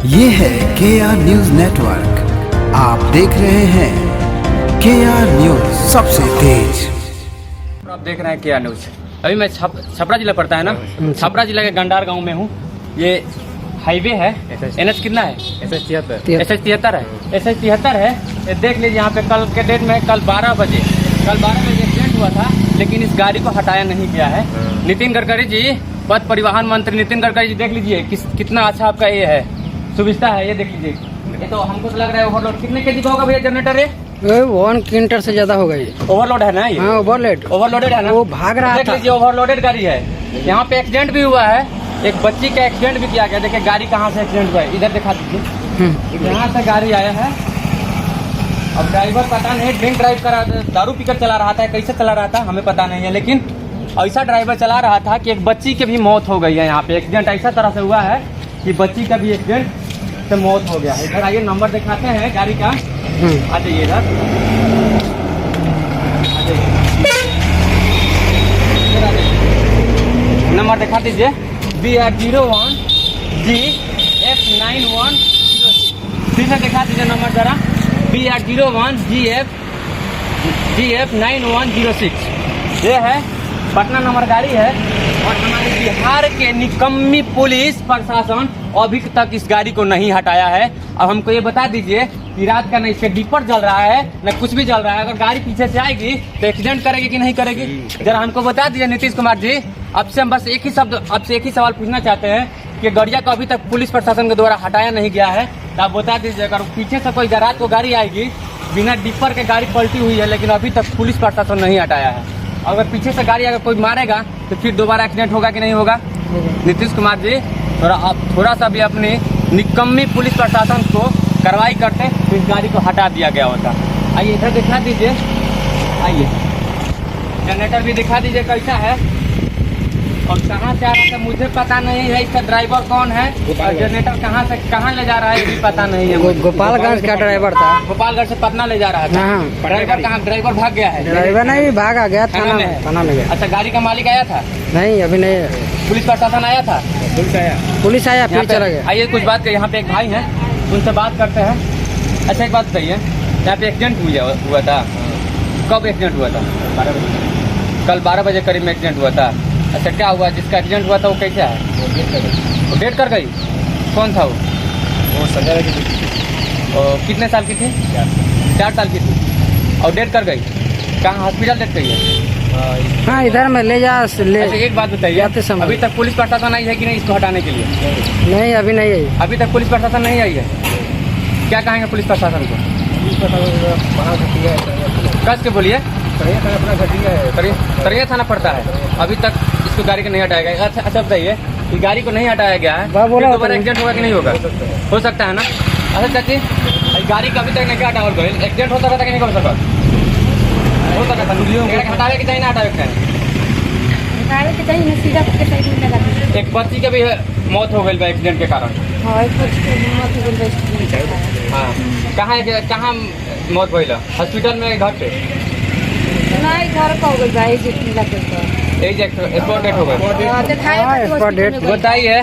ये है KR news network. आप देख रहे हैं KR न्यूज, सबसे तेज। आप देख रहे हैं KR न्यूज। अभी मैं छपरा जिला पड़ता है ना, छपरा जिला के गंडार गांव में हूँ। ये हाईवे है, NH कितना है? SH 73 है। SH 73 है। ये देख लीजिए, यहाँ पे कल के डेट में कल 12 बजे एक्सीडेंट हुआ था, लेकिन इस गाड़ी को हटाया नहीं गया है। नितिन गडकरी जी, पथ परिवहन मंत्री नितिन गडकरी जी, देख लीजिए कितना अच्छा आपका ये है, सुविधा है। ये देख लीजिए, ये तो हमको तो लग रहा है ओवरलोड। कितने केजी का होगा भैया जनरेटर? ये 1 क्विंटल से ज्यादा होगा ये। ओवरलोड है ना ये? हाँ, ओवरलोडेड है ना? वो भाग रहा देख था। लीजिए, ओवरलोडेड गाड़ी है। यहाँ पे एक्सीडेंट भी हुआ है, एक बच्ची का एक्सीडेंट भी किया गया। देखिए गाड़ी कहाँ से एक्सीडेंट हुआ है, इधर दिखा दीजिए। यहाँ से गाड़ी आया है। अब ड्राइवर पता नहीं ड्रिंक ड्राइव करा, दारू पीकर चला रहा था, कैसे चला रहा था हमें पता नहीं है, लेकिन ऐसा ड्राइवर चला रहा था कि एक बच्ची की भी मौत हो गई है। यहाँ पे एक्सीडेंट ऐसा तरह से हुआ है कि बच्ची का भी एक्सीडेंट से मौत हो गया है। इधर आइए, नंबर दिखाते हैं गाड़ी का। आ जाइए इधर, नंबर दिखा दीजिए। BR01 GF9106। फिर से दिखा दीजिए नंबर जरा। BR01 GF9106। ये है पटना नंबर गाड़ी है। और हमारे बिहार के निकम्मी पुलिस प्रशासन अभी तक इस गाड़ी को नहीं हटाया है। अब हमको ये बता दीजिए कि रात का न इसके डिपर जल रहा है, न कुछ भी जल रहा है। अगर गाड़ी पीछे से आएगी तो एक्सीडेंट करेगी कि नहीं करेगी? जरा हमको बता दीजिए नीतीश कुमार जी। आपसे हम बस एक ही सवाल पूछना चाहते हैं कि गाड़िया को अभी तक पुलिस प्रशासन के द्वारा हटाया नहीं गया है, तो आप बता दीजिए। अगर पीछे से कोई रात को गाड़ी आएगी, बिना डिपर के गाड़ी पलटी हुई है, लेकिन अभी तक पुलिस प्रशासन नहीं हटाया है। अगर पीछे से गाड़ी अगर कोई मारेगा तो फिर दोबारा एक्सीडेंट होगा कि नहीं होगा? नीतीश कुमार जी, थोड़ा सा भी अपनी निकम्मी पुलिस प्रशासन को कार्रवाई करते तो इस गाड़ी को हटा दिया गया होता। आइए इधर दिखा दीजिए। आइए, जनरेटर भी दिखा दीजिए कैसा है और कहाँ से आ रहा है मुझे पता नहीं है। इसका ड्राइवर कौन है और जनरेटर कहाँ से कहाँ ले जा रहा है ये भी पता नहीं है। गोपालगंज का ड्राइवर था। गोपालगंज से पटना ले जा रहा था। ड्राइवर कहाँ? ड्राइवर भाग गया है। ड्राइवर नहीं भागा गया, थाना में गया। अच्छा, गाड़ी का मालिक आया था? नहीं, अभी नहीं है। पुलिस प्रशासन आया था? पुलिस आया फिर चला गया। आइए कुछ बात कर, यहाँ पे एक भाई है, उनसे बात करते हैं। अच्छा एक बात बताइए, यहाँ पे एक्सीडेंट हुआ था, कब एक्सीडेंट हुआ था? कल 12 बजे करीब में एक्सीडेंट हुआ था। अच्छा, क्या हुआ? जिसका एक्सीडेंट हुआ था वो कैसा है? वो डेट कर गई? कौन था वो? संजय की। कितने साल की थी? 4 साल की थी और डेट कर गई। कहाँ हॉस्पिटल डेट गई है? हाँ, इधर में ले जा। अच्छा एक बात बताइए, अभी तक पुलिस प्रशासन आई है कि नहीं इसको हटाने के लिए? नहीं, अभी नहीं आई। अभी तक पुलिस प्रशासन नहीं आई है। क्या कहेंगे पुलिस प्रशासन को? कस के बोलिए। तरिया थाना पड़ता है, अभी तक इसको गाड़ी को नहीं हटाया गया। अच्छा बताइए, कि गाड़ी को नहीं हटाया गया है, दोबारा एक्सीडेंट होगा कि नहीं होगा? हो सकता है ना। अच्छा चाची, गाड़ी का अभी तक नहीं हटाया, एक्सीडेंट होता रहता कि नहीं हो सकता? हो सकता था। हटावे कि चाहिए ना हटावे? एक बच्ची का भी मौत हो गई एक्सीडेंट के कारण। हाँ, कहाँ मौत हुई? हॉस्पिटल में, घर पे? नहीं, घर का हो गई भाई। बताइए,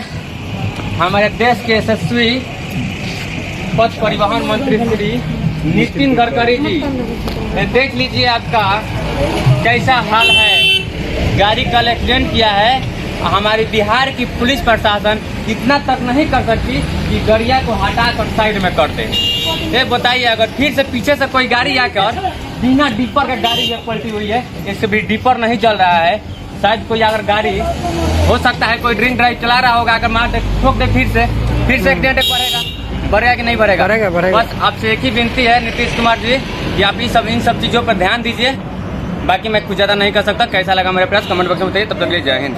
हमारे देश के यशस्वी पथ परिवहन मंत्री श्री नितिन गडकरी जी, देख लीजिए आपका कैसा हाल है। गाड़ी कल एक्सीडेंट किया है। हमारी बिहार की पुलिस प्रशासन इतना तक नहीं कर सकती कि गाड़िया को हटा कर साइड में कर दे। ये बताइए, अगर फिर से पीछे से कोई गाड़ी आकर बिना डिपर का गाड़ी ये पलटी हुई है, इससे भी डिपर नहीं चल रहा है, शायद कोई अगर गाड़ी हो सकता है कोई ड्रिंक ड्राइव चला रहा होगा, अगर मार दे ठोक दे फिर से एक्सीडेंट बढ़ेगा कि नहीं बढ़ेगा? बस आपसे एक ही विनती है नीतीश कुमार जी कि आप इन सब चीज़ों पर ध्यान दीजिए। बाकी मैं कुछ ज़्यादा नहीं कर सकता। कैसा लगा मेरा प्रयास कमेंट बॉक्स में बताइए। तब तक के लिए जय हिंद।